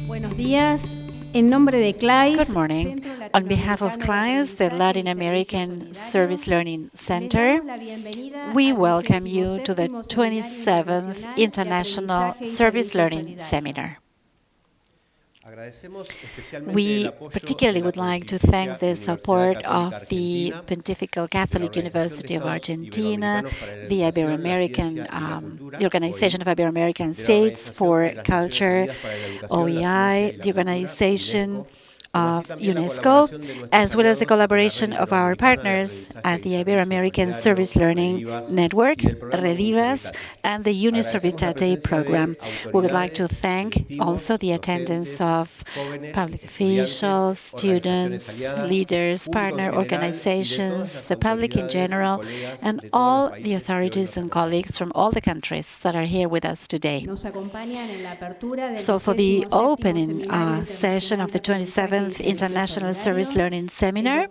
Buenos días. En nombre de CLAYSS, Good morning. On behalf of CLAYSS, the Latin American Service Learning Center, we welcome you to the 27th International Service Learning Seminar. We particularly would like to thank the support of the Pontifical Catholic University of Argentina, the the Organization of Ibero-American States for Culture, OEI, the organization of UNESCO, as well as the collaboration of our partners at the Ibero-American Service Learning Network, Redivas, and the Uniservitate program. We would like to thank also the attendance of public officials, students, leaders, partner organizations, the public in general, and all the authorities and colleagues from all the countries that are here with us today. So for the opening session of the 27th International Service Learning Seminar,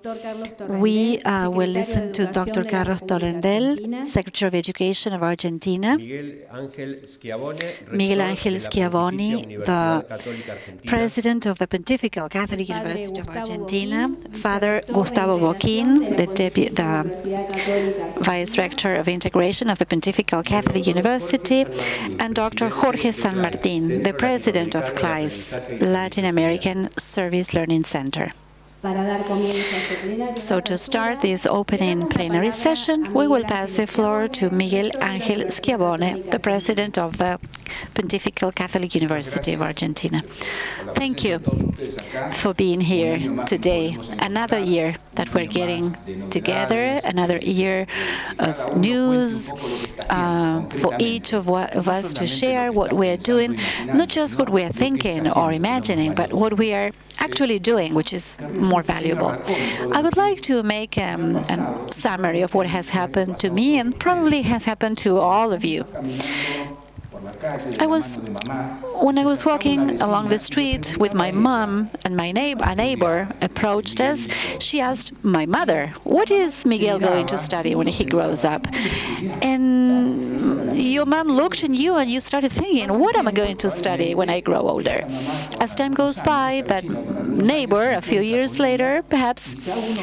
we will listen to Dr. Carlos Torrendell, Secretary of Education of Argentina, Miguel Ángel Schiavone, the President of the Pontifical Catholic University of Argentina, Father Gustavo Boquín, the Vice-Rector of Integration of the Pontifical Catholic University, and Dr. Jorge San Martín, the President of CLAYSS, Latin American Service Learning Center. So to start this opening plenary session, we will pass the floor to Miguel Ángel Schiavone, the President of the Pontifical Catholic University of Argentina. Thank you for being here today. Another year that we're getting together, another year of news for each of us to share what we're doing, not just what we're thinking or imagining, but what we are actually doing, which is more valuable. I would like to make a summary of what has happened to me and probably has happened to all of you. When I was walking along the street with my mom, and a neighbor approached us, she asked my mother, "What is Miguel going to study when he grows up?" And your mom looked at you and you started thinking, what am I going to study when I grow older? As time goes by, that neighbor, a few years later, perhaps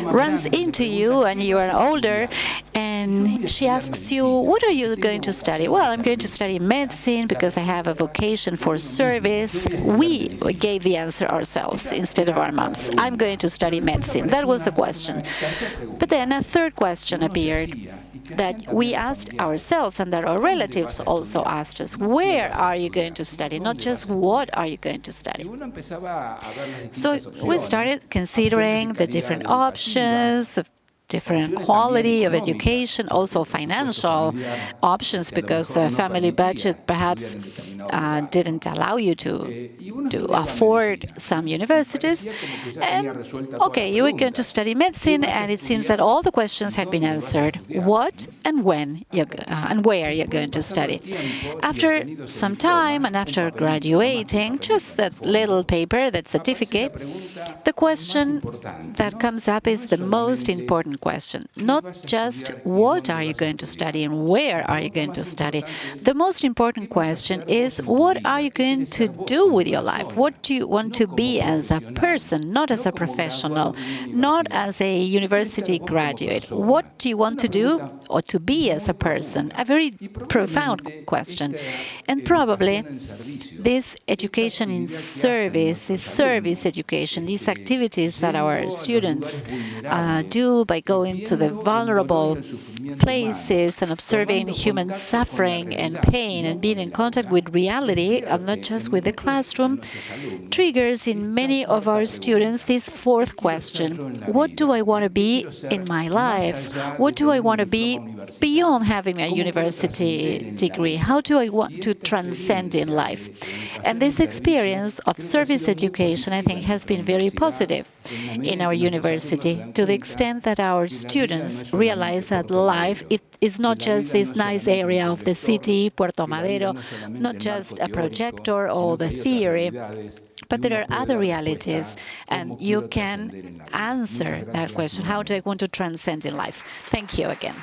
runs into you and you are older, and she asks you, what are you going to study? Well, I'm going to study medicine because I have a vocation for service. We gave the answer ourselves instead of our moms. I'm going to study medicine. That was the question. But then a third question appeared that we asked ourselves and that our relatives also asked us, where are you going to study? Not just what are you going to study? So we started considering the different options, different quality of education, also financial options, because the family budget perhaps didn't allow you to afford some universities. And okay, you were going to study medicine, and it seems that all the questions had been answered. What and when and where you're going to study. After some time and after graduating, just that little paper, that certificate, the question that comes up is the most important question. Not just what are you going to study and where are you going to study. The most important question is, what are you going to do with your life? What do you want to be as a person, not as a professional, not as a university graduate? What do you want to do or to be as a person? A very profound question. And probably this education in service, this service education, these activities that our students do by going to the vulnerable places and observing human suffering and pain and being in contact with reality, and not just with the classroom, triggers in many of our students this fourth question. What do I want to be in my life? What do I want to be beyond having a university degree? How do I want to transcend in life? And this experience of service education, I think, has been very positive in our university, to the extent that our students realize that life is not just this nice area of the city, Puerto Madero, not just a projector or the theory, but there are other realities, and you can answer that question. How do I want to transcend in life? Thank you again.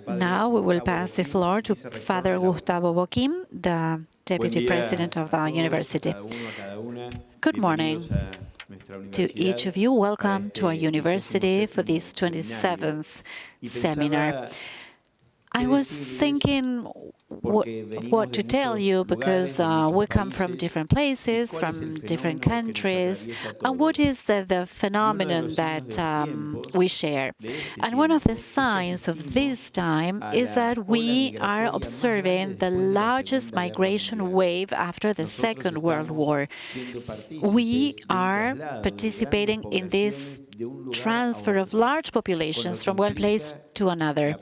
Now we will pass the floor to Father Gustavo Boquín, the Deputy President of the University. Good morning to each of you. Welcome to our university for this 27th seminar. I was thinking what to tell you because we come from different places, from different countries, and what is the phenomenon that we share. And one of the signs of this time is that we are observing the largest migration wave after the Second World War. We are participating in this transfer of large populations from one place to another,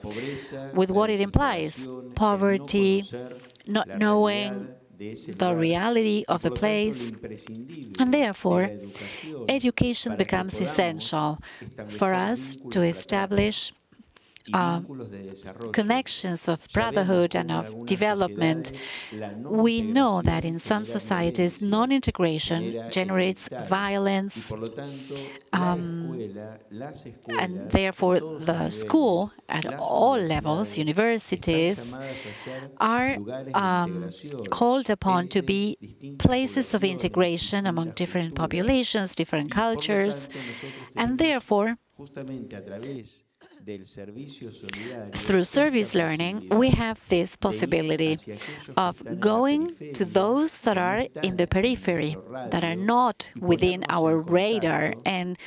with what it implies: poverty, not knowing the reality of the place, and therefore education becomes essential for us to establish connections of brotherhood and of development. We know that in some societies, non-integration generates violence, and therefore the school at all levels, universities, are called upon to be places of integration among different populations, different cultures, and therefore through service learning, we have this possibility of going to those that are in the periphery, that are not within our radar, and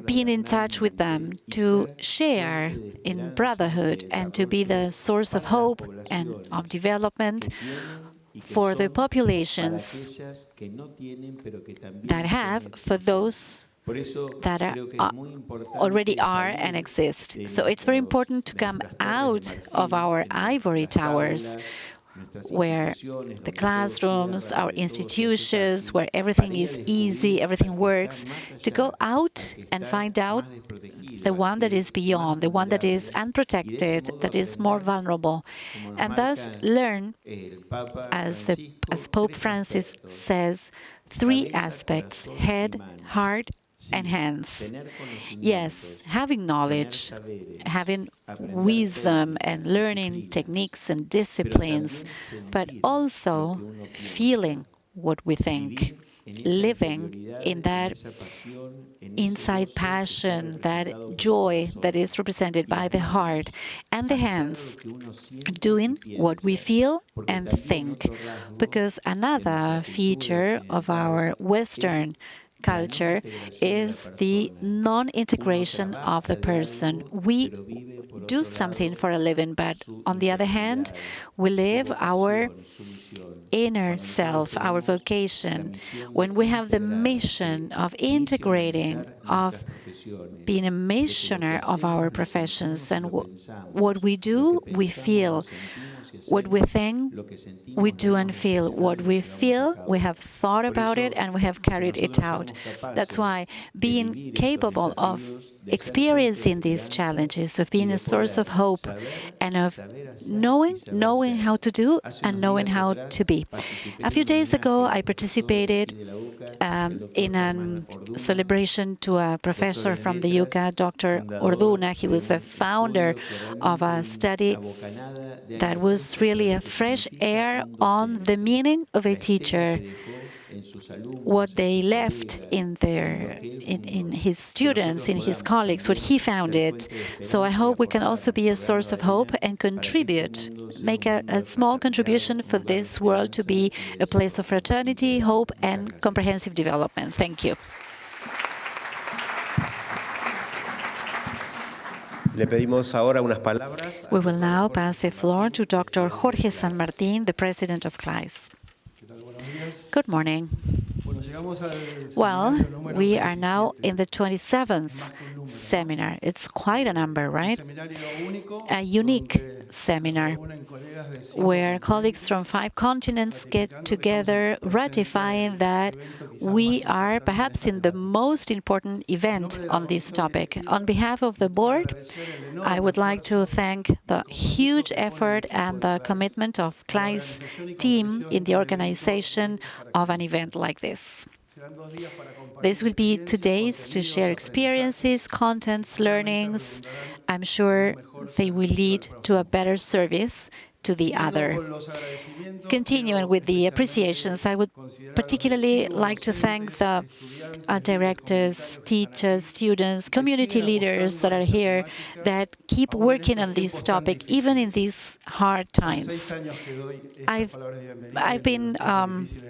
being in touch with them to share in brotherhood and to be the source of hope and of development for the populations that have, for those that already are and exist. So it's very important to come out of our ivory towers, where the classrooms, our institutions, where everything is easy, everything works, to go out and find out the one that is beyond, the one that is unprotected, that is more vulnerable, and thus learn, as Pope Francis says, three aspects: head, heart, and hands. Yes, having knowledge, having wisdom and learning techniques and disciplines, but also feeling what we think, living in that inside passion, that joy that is represented by the heart, and the hands, doing what we feel and think. Because another feature of our Western culture is the non-integration of the person. We do something for a living, but on the other hand, we live our inner self, our vocation. When we have the mission of integrating, of being a missioner of our professions, and what we do, we feel. What we think, we do and feel. What we feel, we have thought about it and we have carried it out. That's why being capable of experiencing these challenges, of being a source of hope, and of knowing how to do and knowing how to be. A few days ago, I participated in a celebration to a professor from the UCA, Dr. Orduna. He was the founder of a study that was really a fresh air on the meaning of a teacher, what they left in his students, in his colleagues, what he found it. So I hope we can also be a source of hope and contribute, make a small contribution for this world to be a place of fraternity, hope, and comprehensive development. Thank you. We will now pass the floor to Dr. Jorge San Martín, the president of CLAYSS. Good morning. Well, we are now in the 27th seminar. It's quite a number, right? A unique seminar where colleagues from 5 continents get together, ratifying that we are perhaps in the most important event on this topic. On behalf of the board, I would like to thank the huge effort and the commitment of CLAYSS team in the organization of an event like this. This will be 2 days to share experiences, contents, learnings. I'm sure they will lead to a better service to the other. Continuing with the appreciations, I would particularly like to thank the directors, teachers, students, community leaders that are here that keep working on this topic, even in these hard times. I've been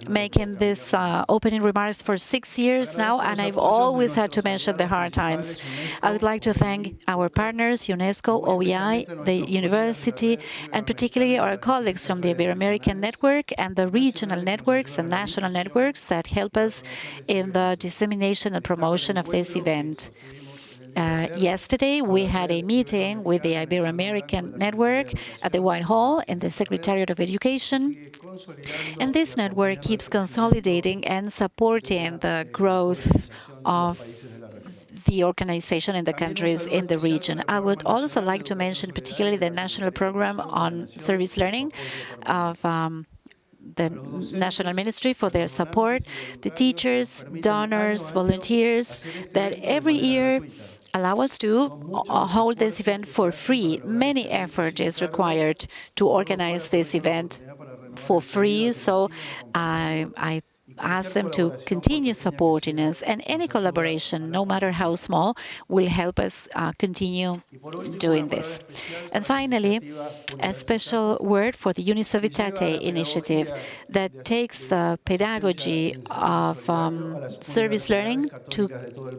making this opening remarks for 6 years now, and I've always had to mention the hard times. I would like to thank our partners, UNESCO, OEI, the university, and particularly our colleagues from the Ibero-American Network and the regional networks and national networks that help us in the dissemination and promotion of this event. Yesterday, we had a meeting with the Ibero-American Network at the Whitehall in the Secretariat of Education. And this network keeps consolidating and supporting the growth of the organization in the countries in the region. I would also like to mention particularly the national program on service learning of the National Ministry for their support, the teachers, donors, volunteers, that every year allow us to hold this event for free. Many effort is required to organize this event for free, so I ask them to continue supporting us, and any collaboration, no matter how small, will help us continue doing this. And finally, a special word for the Unisavitate initiative that takes the pedagogy of service learning to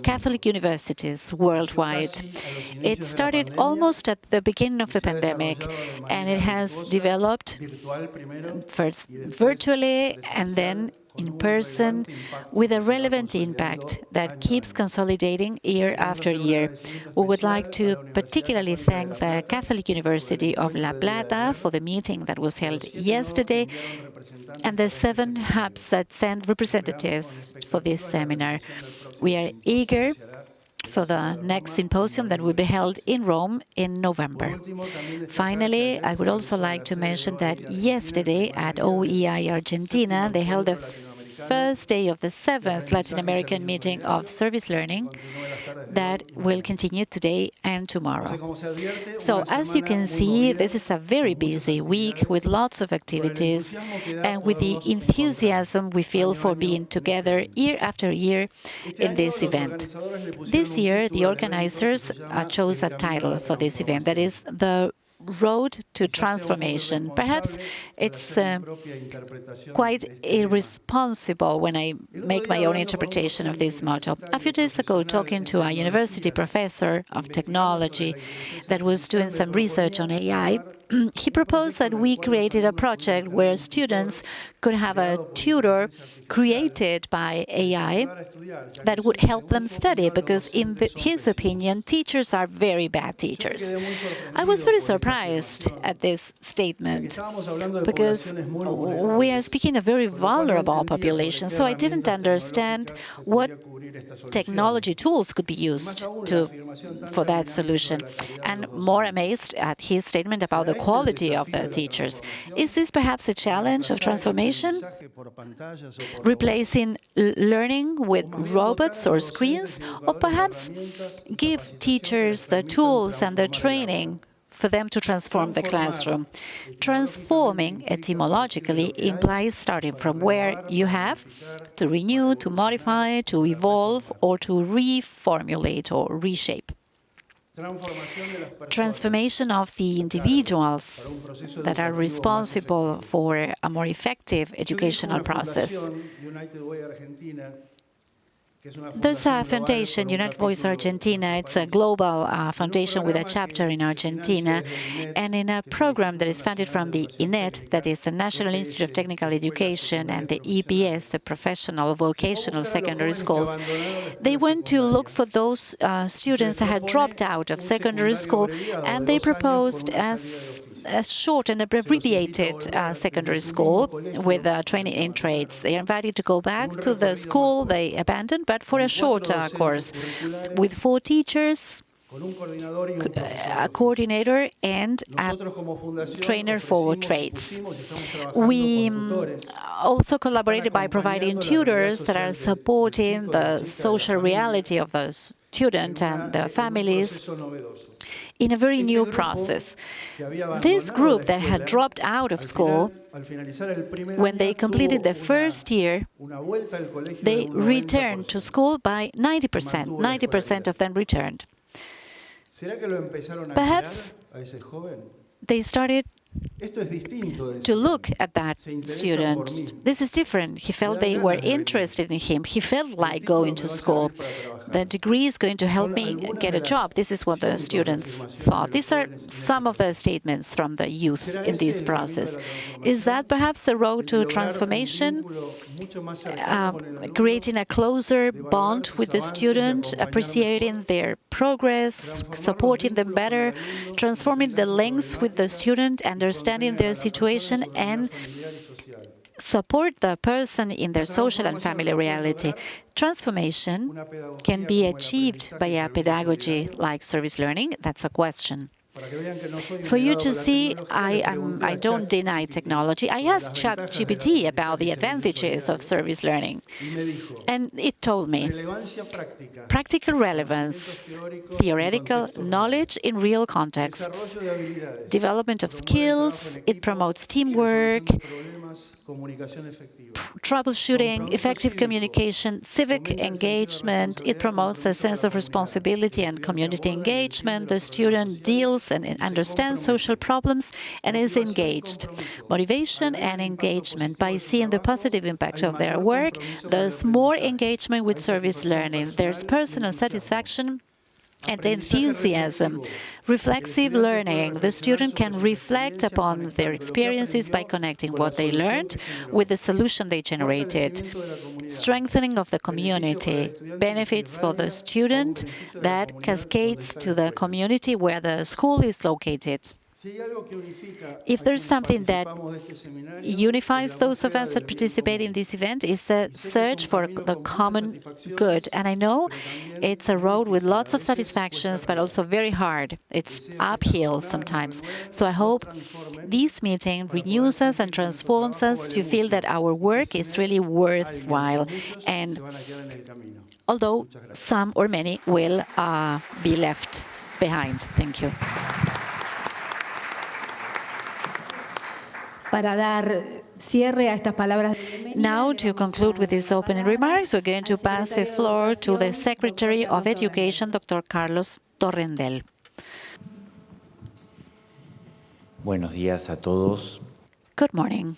Catholic universities worldwide. It started almost at the beginning of the pandemic, and it has developed first virtually and then in person with a relevant impact that keeps consolidating year after year. We would like to particularly thank the Catholic University of La Plata for the meeting that was held yesterday and the 7 hubs that sent representatives for this seminar. We are eager for the next symposium that will be held in Rome in November. Finally, I would also like to mention that yesterday at OEI Argentina, they held the first day of the 7th Latin American meeting of service learning that will continue today and tomorrow. So as you can see, this is a very busy week with lots of activities and with the enthusiasm we feel for being together year after year in this event. This year, the organizers chose a title for this event, that is the Road to Transformation. Perhaps it's quite irresponsible when I make my own interpretation of this motto. A few days ago, talking to a university professor of technology that was doing some research on AI, he proposed that we created a project where students could have a tutor created by AI that would help them study, because in his opinion, teachers are very bad teachers. I was very surprised at this statement because we are speaking of very vulnerable population, so I didn't understand what technology tools could be used for that solution. And more amazed at his statement about the quality of the teachers. Is this perhaps a challenge of transformation? Replacing learning with robots or screens? Or perhaps give teachers the tools and the training for them to transform the classroom. Transforming, etymologically, implies starting from where you have, to renew, to modify, to evolve, or to reformulate or reshape. Transformation of the individuals that are responsible for a more effective educational process. There's a foundation, United Voice Argentina. It's a global foundation with a chapter in Argentina, and in a program that is funded from the INET, that is the National Institute of Technical Education, and the EPS, the Professional Vocational Secondary Schools. They went to look for those students that had dropped out of secondary school, and they proposed a short and abbreviated secondary school with training in trades. They are invited to go back to the school they abandoned, but for a short course with 4 teachers a coordinator and a trainer for trades. We also collaborated by providing tutors that are supporting the social reality of the student and the families in a very new process. This group that had dropped out of school, when they completed the first year, they returned to school by 90%. 90% of them returned. Perhaps they started to look at that student. This is different. He felt they were interested in him. He felt like going to school. The degree is going to help me get a job. This is what the students thought. These are some of the statements from the youth in this process. Is that perhaps the road to transformation? Creating a closer bond with the student, appreciating their progress, supporting them better, transforming the links with the student, understanding their situation, and support the person in their social and family reality. Transformation can be achieved by a pedagogy like service learning. That's a question. For you to see, I don't deny technology. I asked ChatGPT about the advantages of service learning, and it told me practical relevance, theoretical knowledge in real contexts, development of skills, it promotes teamwork, troubleshooting, effective communication, civic engagement. It promotes a sense of responsibility and community engagement. The student deals and understands social problems and is engaged. Motivation and engagement. By seeing the positive impact of their work, there's more engagement with service learning. There's personal satisfaction and enthusiasm. Reflexive learning. The student can reflect upon their experiences by connecting what they learned with the solution they generated. Strengthening of the community. Benefits for the student that cascades to the community where the school is located. If there's something that unifies those of us that participate in this event, is the search for the common good. And I know it's a road with lots of satisfactions, but also very hard. It's uphill sometimes. So I hope this meeting renews us and transforms us to feel that our work is really worthwhile. And although some or many will be left behind. Thank you. Now, to conclude with these opening remarks, we're going to pass the floor to the Secretary of Education, Dr. Carlos Torrendell. Buenos días a todos. Good morning.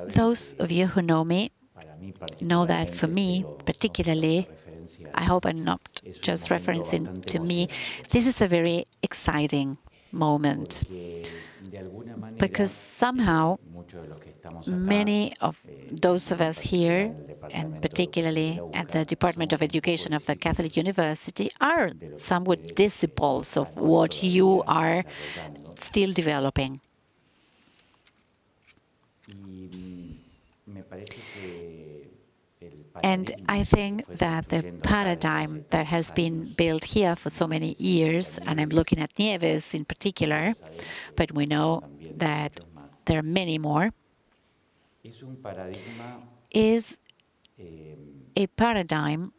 Those of you who know me know that for me, particularly, I hope I'm not just referencing to me, this is a very exciting moment. Because somehow, many of those of us here, and particularly at the Department of Education of the Catholic University, are somewhat disciples of what you are still developing. And I think that the paradigm that has been built here for so many years, and I'm looking at Nieves in particular, but we know that there are many more, is a paradigm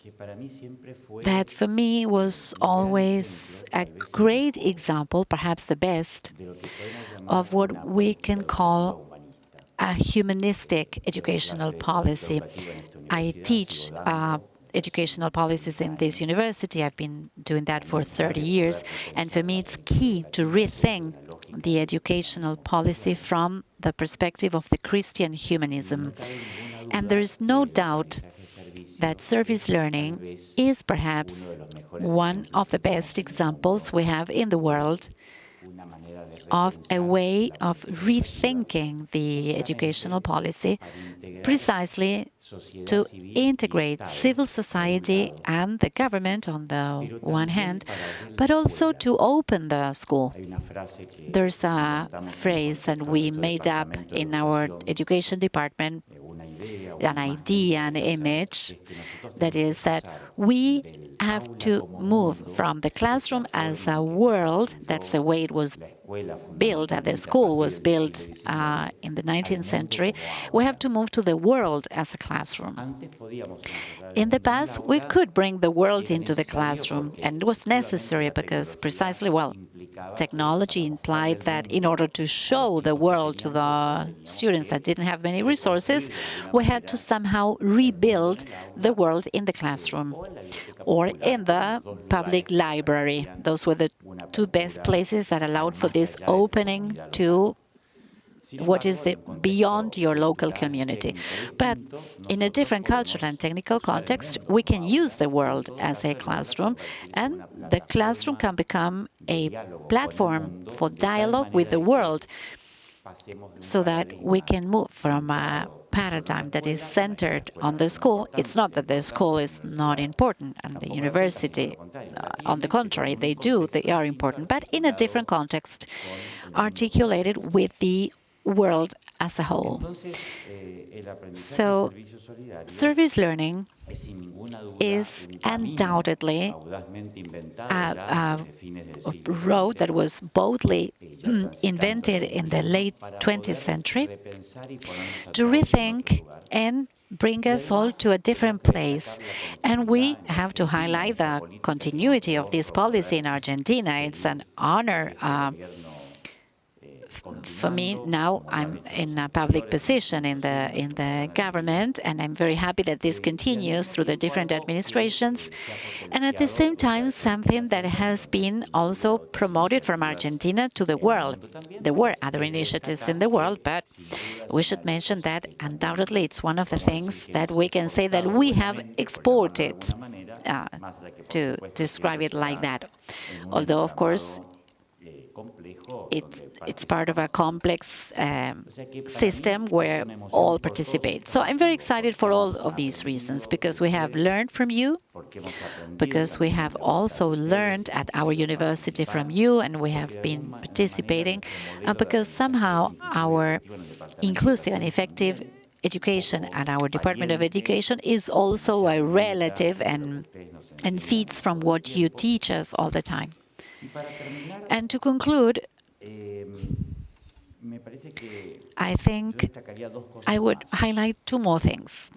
that for me was always a great example, perhaps the best, of what we can call a humanistic educational policy. I teach educational policies in this university. I've been doing that for 30 years. And for me, it's key to rethink the educational policy from the perspective of the Christian humanism. And there is no doubt that service learning is perhaps one of the best examples we have in the world of a way of rethinking the educational policy precisely to integrate civil society and the government on the one hand, but also to open the school. There's a phrase that we made up in our education department, an idea, an image, that is that We have to move from the classroom as a world, that's the way it was built, the school was built in the 19th century. We have to move to the world as a classroom. In the past, we could bring the world into the classroom, and it was necessary because precisely, well, technology implied that in order to show the world to the students that didn't have many resources, we had to somehow rebuild the world in the classroom or in the public library. Those were the two best places that allowed for this opening to what is beyond your local community. But in a different cultural and technical context, we can use the world as a classroom, and the classroom can become a platform for dialogue with the world, so that we can move from a paradigm that is centered on the school. It's not that the school is not important, and the university, on the contrary, they are important, but in a different context, articulated with the world as a whole. So, service learning is undoubtedly a road that was boldly invented in the late 20th century to rethink and bring us all to a different place. And we have to highlight the continuity of this policy in Argentina. It's an honor for me. Now I'm in a public position in the government, and I'm very happy that this continues through the different administrations. And at the same time, something that has been also promoted from Argentina to the world. There were other initiatives in the world, but we should mention that undoubtedly it's one of the things that we can say that we have exported, to describe it like that. Although, of course, it's part of a complex system where all participate. So I'm very excited for all of these reasons, because we have learned from you, because we have also learned at our university from you, and we have been participating, and because somehow our inclusive and effective education and our Department of Education is also a relative and feeds from what you teach us all the time. And to conclude, I think I would highlight two more things.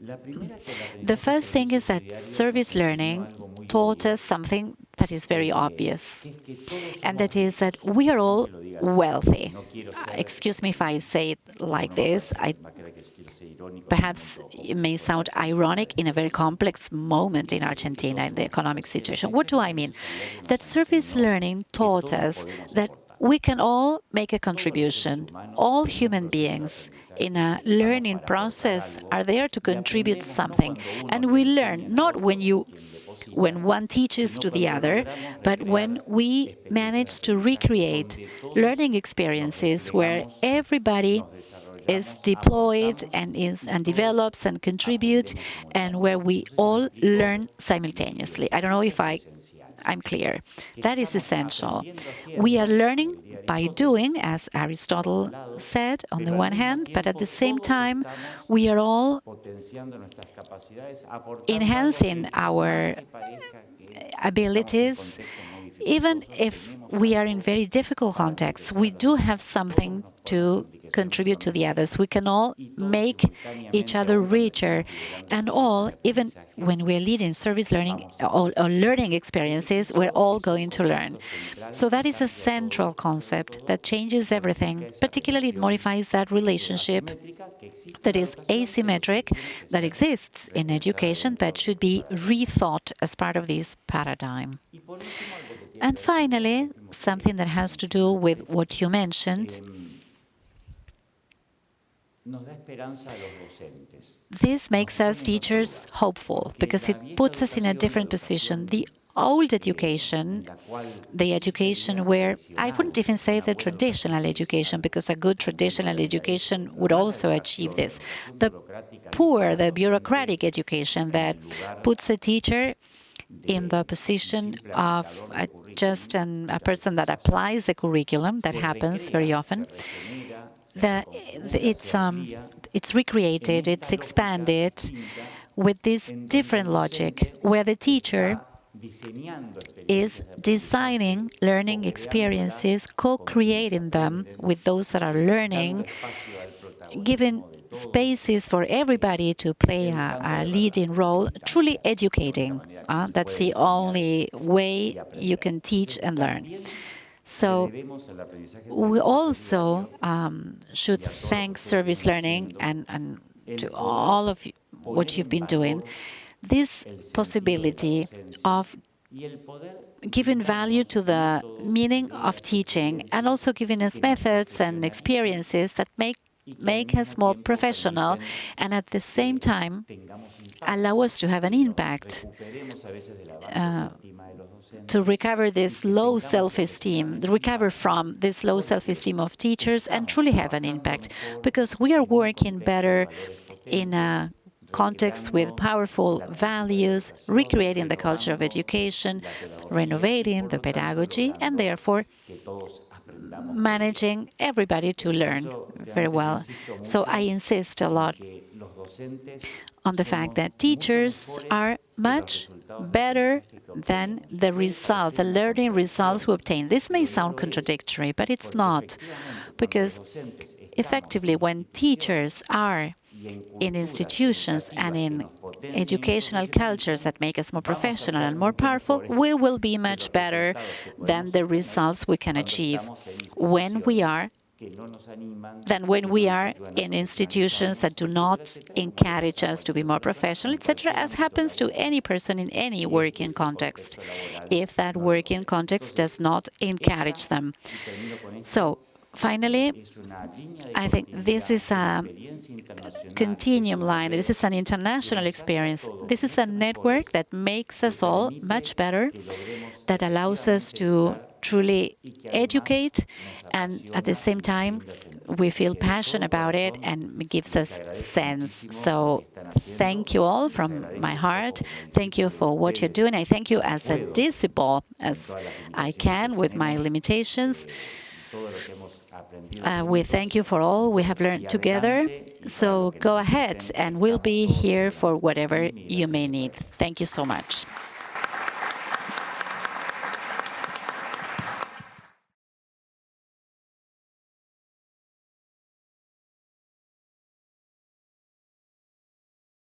The first thing is that service learning taught us something that is very obvious, and that is that we are all wealthy. Excuse me if I say it like this. Perhaps it may sound ironic in a very complex moment in Argentina in the economic situation. What do I mean? That service learning taught us that we can all make a contribution. All human beings in a learning process are there to contribute something. And we learn not when one teaches to the other, but when we manage to recreate learning experiences where everybody is deployed and develops and contributes, and where we all learn simultaneously. I don't know if I'm clear. That is essential. We are learning by doing, as Aristotle said, on the one hand, but at the same time, we are all enhancing our abilities. Even if we are in very difficult contexts, we do have something to contribute to the others. We can all make each other richer, and all, even when we're leading service learning or learning experiences, we're all going to learn. So that is a central concept that changes everything. Particularly, it modifies that relationship that is asymmetric, that exists in education, but should be rethought as part of this paradigm. And finally, something that has to do with what you mentioned. This makes us teachers hopeful, because it puts us in a different position. The old education, the education where, I wouldn't even say the traditional education, because a good traditional education would also achieve this. The poor, the bureaucratic education that puts a teacher in the position of just a person that applies the curriculum, that happens very often. It's recreated, it's expanded with this different logic, where the teacher is designing learning experiences, co-creating them with those that are learning, giving spaces for everybody to play a leading role, truly educating. That's the only way you can teach and learn. So we also should thank service learning and to all of what you've been doing. This possibility of giving value to the meaning of teaching and also giving us methods and experiences that make us more professional and at the same time allow us to have an impact, to recover this low self-esteem, recover from this low self-esteem of teachers and truly have an impact, because we are working better in a context with powerful values, recreating the culture of education, renovating the pedagogy, and therefore managing everybody to learn very well. So I insist a lot on the fact that teachers are much better than the result, the learning results we obtain. This may sound contradictory, but it's not, because effectively when teachers are in institutions and in educational cultures that make us more professional and more powerful, we will be much better than the results we can achieve when we are in institutions that do not encourage us to be more professional, etc., as happens to any person in any working context, if that working context does not encourage them. So, finally, I think this is a continuum line. This is an international experience. This is a network that makes us all much better, that allows us to truly educate, and at the same time, we feel passion about it and it gives us sense. So thank you all from my heart. Thank you for what you're doing. I thank you as a disciple as I can with my limitations. We thank you for all we have learned together. So go ahead, and we'll be here for whatever you may need. Thank you so much.